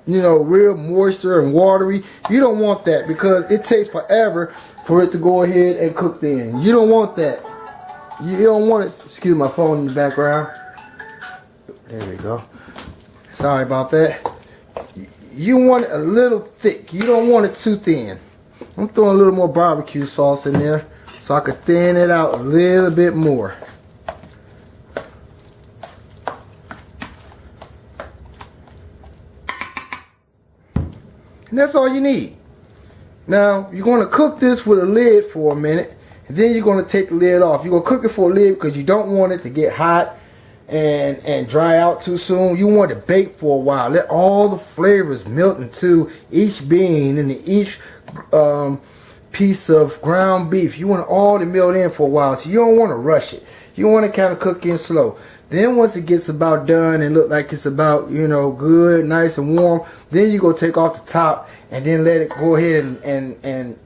real moisture and watery. You don't want that because it takes forever for it to go ahead and cook thin. You don't want that. You don't want it. Excuse my phone in the background. There we go. Sorry about that. You want it a little thick. You don't want it too thin. I'm throwing a little more barbecue sauce in there so I could thin it out a little bit more. And that's all you need. Now, you're going to cook this with a lid for a minute, and then you're going to take the lid off. You're going to cook it for a lid because you don't want it to get hot and dry out too soon. You want it to bake for a while. Let all the flavors melt into each bean and each piece of ground beef. You want it all to melt in for a while, so you don't want to rush it. You want to kind of cook in slow. Then once it gets about done and look like it's about, good, nice and warm, then you go take off the top and then let it go ahead and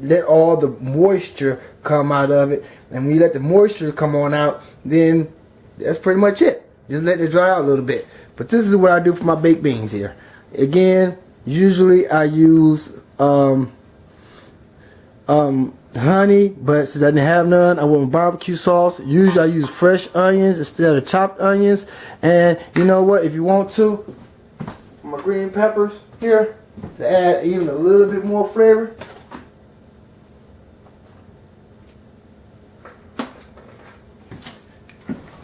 let all the moisture come out of it. And when you let the moisture come on out, then that's pretty much it. Just let it dry out a little bit. But this is what I do for my baked beans here. Again, usually I use honey, but since I didn't have none, I went with barbecue sauce. Usually I use fresh onions instead of chopped onions. And you know what, if you want to, my green peppers here to add even a little bit more flavor.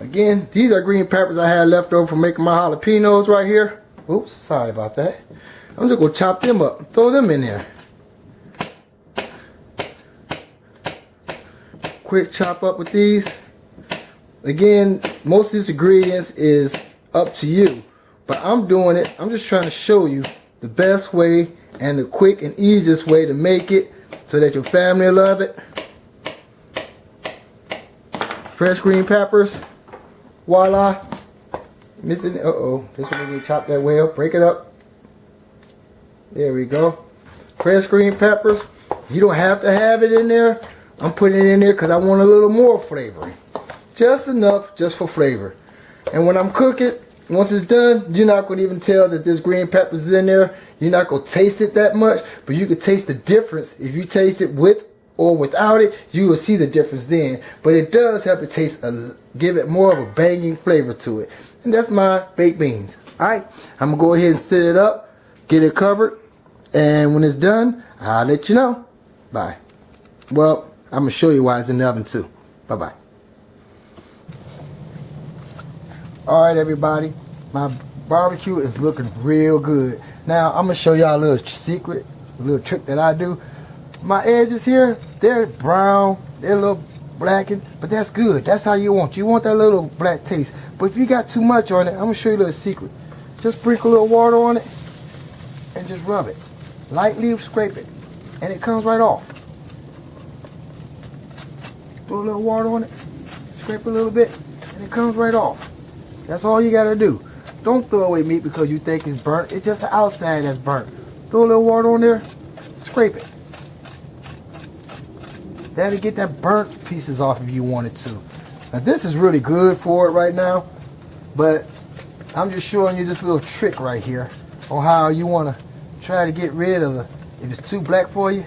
Again, these are green peppers I had left over from making my jalapenos right here. Oops, sorry about that. I'm just going to chop them up and throw them in there. Quick chop up with these. Again, most of these ingredients is up to you, but I'm doing it. I'm just trying to show you the best way and the quick and easiest way to make it so that your family will love it. fresh green peppers. Voila. Missing, uh-oh. This one we chop that well. Break it up. There we go. Fresh green peppers. You don't have to have it in there. I'm putting it in there because I want a little more flavoring. Just enough, just for flavor. And when I'm cooking, once it's done, you're not going to even tell that this green peppers is in there. You're not going to taste it that much, but you can taste the difference. If you taste it with or without it, you will see the difference then. But it does help it taste, give it more of a banging flavor to it. And that's my baked beans. Alright, I'm going to go ahead and set it up, get it covered, and when it's done, I'll let you know. Bye. Well, I'm going to show you why it's in the oven too. Bye-bye. Alright everybody, my barbecue is looking real good. Now I'm going to show y'all a little secret, a little trick that I do. My edges here, they're brown, they're a little blackened, but that's good. That's how you want. You want that little black taste. But if you got too much on it, I'm going to show you a little secret. Just sprinkle a little water on it and just rub it. Lightly scrape it and it comes right off. Throw a little water on it, scrape a little bit, and it comes right off. That's all you gotta do. Don't throw away meat because you think it's burnt. It's just the outside that's burnt. Throw a little water on there, scrape it. That'll get that burnt pieces off if you wanted to. Now this is really good for it right now, but I'm just showing you this little trick right here on how you wanna try to get rid of it. If it's too black for you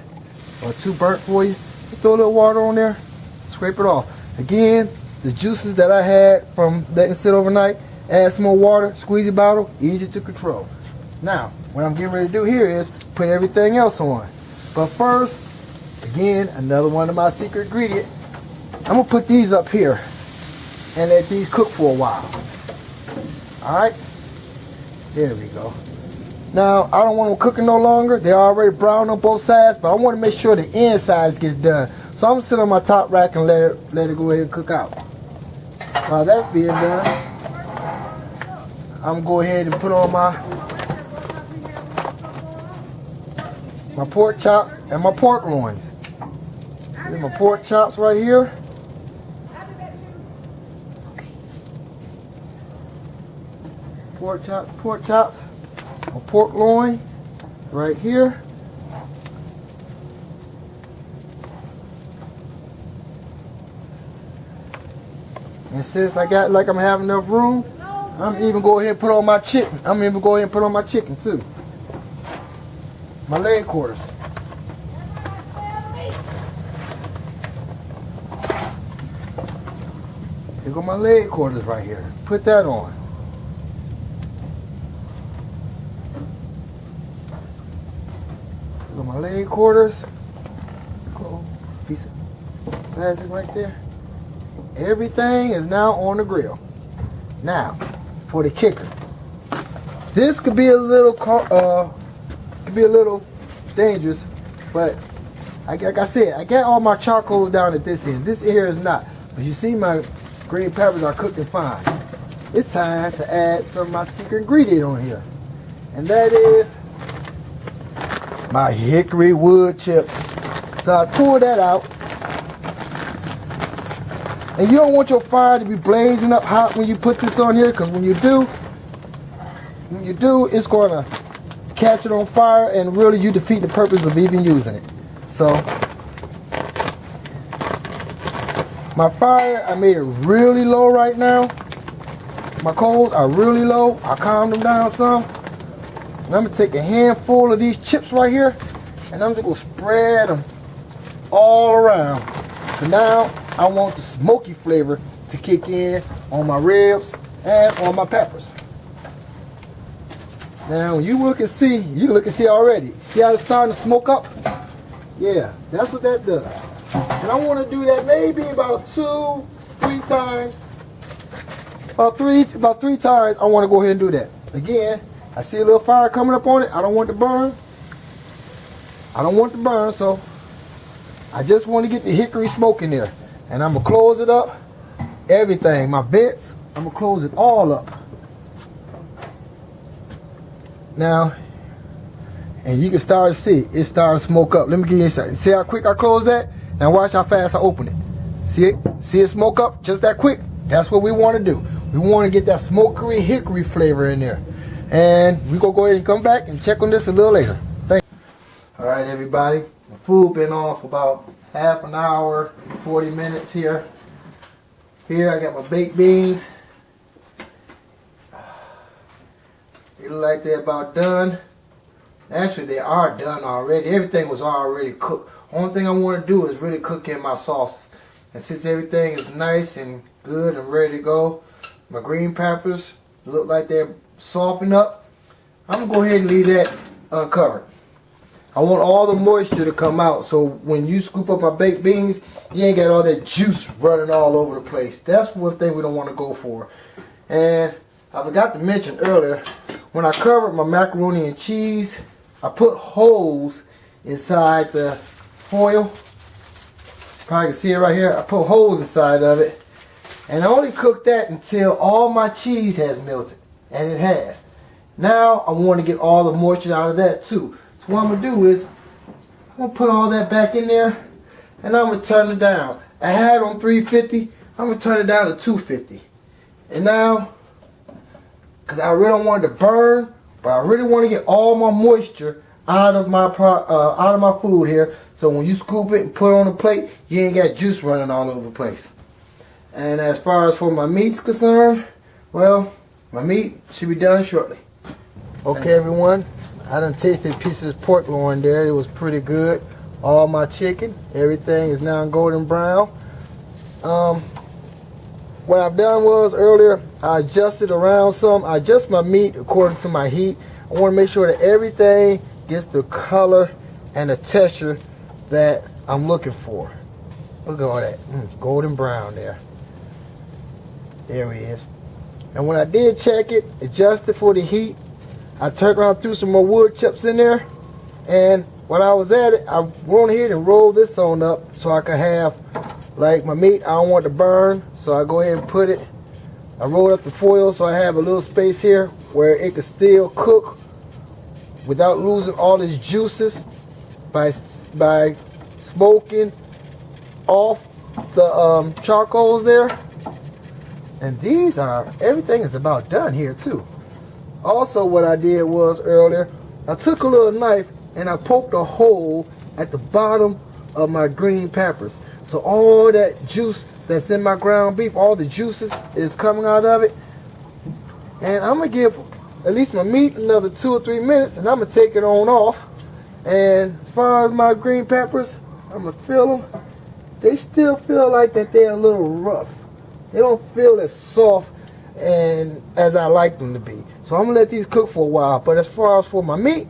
or too burnt for you, throw a little water on there, scrape it off. Again, the juices that I had from letting it sit overnight, add some more water, squeeze the bottle, easy to control. Now, what I'm getting ready to do here is put everything else on. But first, again, another one of my secret ingredients. I'm gonna put these up here and let these cook for a while. Alright? There we go. Now, I don't want them cooking no longer. They're already brown on both sides, but I want to make sure the insides get done. So I'm gonna sit on my top rack and let it go ahead and cook out. While that's being done, I'm gonna go ahead and put on my pork chops and my pork loins. Here's my pork chops right here. Pork chops, my pork loins right here. And since I got like I'm having enough room, I'm even go ahead and put on my chicken. I'm even go ahead and put on my chicken too. My leg quarters. Here go my leg quarters right here. Put that on. Here go my leg quarters. Cool. Piece of plastic right there. Everything is now on the grill. Now, for the kicker. This could be a little dangerous, but like I said, I got all my charcoal down at this end. This here is not. But you see my green peppers are cooking fine. It's time to add some of my secret ingredient on here. And that is my hickory wood chips. So I pull that out. And you don't want your fire to be blazing up hot when you put this on here, because when you do, it's going to catch it on fire and really you defeat the purpose of even using it. So, my fire, I made it really low right now. My coals are really low. I calmed them down some. And I'm going to take a handful of these chips right here and I'm just going to spread them all around. So now, I want the smoky flavor to kick in on my ribs and on my peppers. Now, when you look and see already. See how it's starting to smoke up? Yeah, that's what that does. And I want to do that maybe about 2-3 times. About three times, I want to go ahead and do that. Again, I see a little fire coming up on it. I don't want it to burn. So I just want to get the hickory smoke in there. And I'm going to close it up. Everything, my vents, I'm going to close it all up. Now, and you can start to see, it starting to smoke up. Let me give you a second. See how quick I close that? Now watch how fast I open it. See it? See it smoke up just that quick? That's what we want to do. We want to get that smokery hickory flavor in there. And we're going to go ahead and come back and check on this a little later. Thank you. All right, everybody. The food been on for about half an hour, 40 minutes here. Here I got my baked beans. They look like they're about done. Actually, they are done already. Everything was already cooked. Only thing I want to do is really cook in my sauces. And since everything is nice and good and ready to go, my green peppers look like they're softening up. I'm going to go ahead and leave that uncovered. I want all the moisture to come out, so when you scoop up my baked beans, you ain't got all that juice running all over the place. That's one thing we don't want to go for. And I forgot to mention earlier, when I covered my macaroni and cheese, I put holes inside the foil. Probably can see it right here. I put holes inside of it. And I only cooked that until all my cheese has melted. And it has. Now I want to get all the moisture out of that too. So what I'm going to do is, I'm going to put all that back in there, and I'm going to turn it down. I had it on 350, I'm going to turn it down to 250. And now, because I really don't want it to burn, but I really want to get all my moisture out of my food here. So when you scoop it and put it on the plate, you ain't got juice running all over the place. And as far as for my meat's concerned, well, my meat should be done shortly. Okay, everyone. I done tasted a piece of this pork loin there. It was pretty good. All my chicken, everything is now golden brown. What I've done was earlier, I adjusted around some. I adjust my meat according to my heat. I want to make sure that everything gets the color and the texture that I'm looking for. Look at all that. Golden brown there. There he is. And when I did check it, adjusted for the heat, I turned around, threw some more wood chips in there, and while I was at it, I went ahead and rolled this on up so I could have, like, my meat. I don't want it to burn, so I go ahead and put it. I rolled up the foil so I have a little space here where it could still cook without losing all its juices by smoking off the charcoals there. And these are, everything is about done here too. Also, what I did was earlier, I took a little knife and I poked a hole at the bottom of my green peppers. So all that juice that's in my ground beef, all the juices is coming out of it. And I'm going to give at least my meat another 2 or 3 minutes, and I'm going to take it on off. And as far as my green peppers, I'm going to feel them. They still feel like that they're a little rough. They don't feel as soft and as I like them to be. So I'm going to let these cook for a while. But as far as for my meat,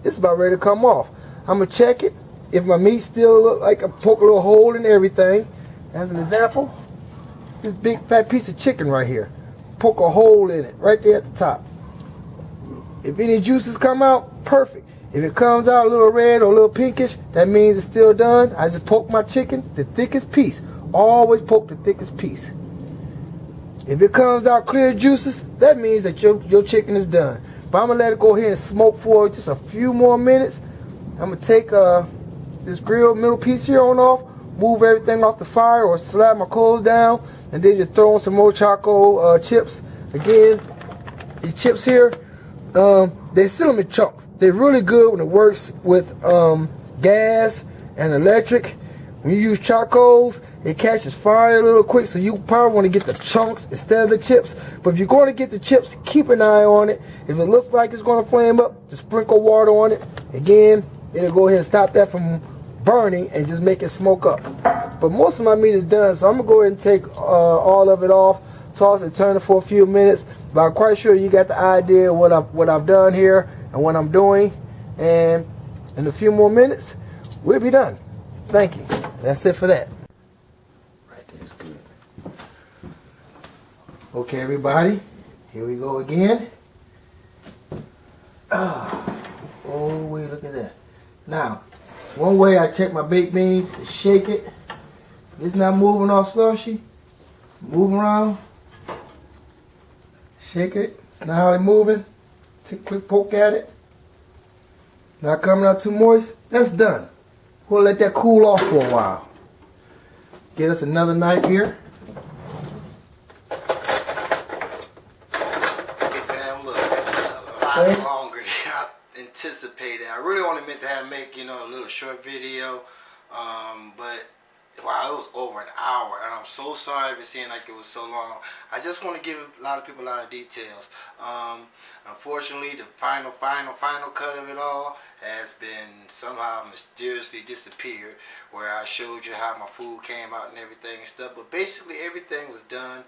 it's about ready to come off. I'm going to check it. If my meat still look like I poke a little hole in everything, as an example, this big fat piece of chicken right here, poke a hole in it right there at the top. If any juices come out, perfect. If it comes out a little red or a little pinkish, that means it's still done. I just poke my chicken, the thickest piece. Always poke the thickest piece. If it comes out clear juices, that means that your chicken is done. But I'm going to let it go ahead and smoke for just a few more minutes. I'm going to take this grilled middle piece here on off, move everything off the fire or slap my coals down, and then just throw in some more charcoal chips. Again, these chips here, they cinnamon chunks. They're really good when it works with gas and electric. When you use charcoals, it catches fire a little quick, so you probably want to get the chunks instead of the chips. But if you're going to get the chips, keep an eye on it. If it looks like it's going to flame up, just sprinkle water on it. Again, it'll go ahead and stop that from burning and just make it smoke up. But most of my meat is done, so I'm going to go ahead and take all of it off, toss it, turn it for a few minutes. But I'm quite sure you got the idea of what I've done here and what I'm doing. And in a few more minutes, we'll be done. Thank you. That's it for that. Right there is good. Okay, everybody. Here we go again. Oh, wait, look at that. Now, one way I check my baked beans is shake it. It's not moving all slushy. Move around. Shake it. It's not hardly moving. Take a quick poke at it. Not coming out too moist. That's done. We'll let that cool off for a while. get us another knife here. Yes, man, look, a lot longer than I anticipated. I really only meant to make, you know, a little short video, but wow, it was over an hour, and I'm so sorry for seeing like it was so long. I just want to give a lot of people a lot of details. Unfortunately, the final cut of it all has been somehow mysteriously disappeared, where I showed you how my food came out and everything and stuff. But basically, everything was done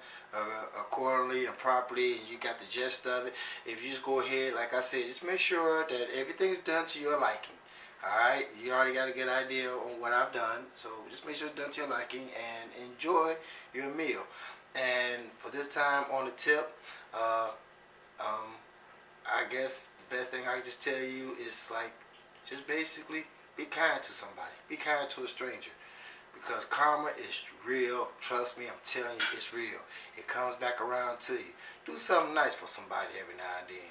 accordingly and properly, and you got the gist of it. If you just go ahead, like I said, just make sure that everything's done to your liking. Alright, you already got a good idea on what I've done, so just make sure it's done to your liking and enjoy your meal. And for this time on the tip, I guess the best thing I can just tell you is like, just basically be kind to somebody. Be kind to a stranger. Because karma is real. Trust me, I'm telling you, it's real. It comes back around to you. Do something nice for somebody every now and then.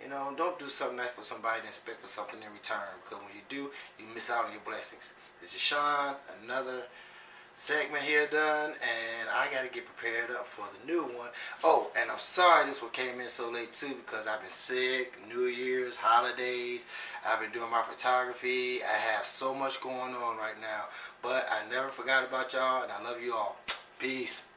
You know, don't do something nice for somebody and expect for something in return, because when you do, you miss out on your blessings. This is Sean, another segment here done, and I got to get prepared up for the new one. Oh, and I'm sorry this one came in so late too, because I've been sick, New Year's, holidays, I've been doing my photography. I have so much going on right now, but I never forgot about y'all, and I love you all. Peace.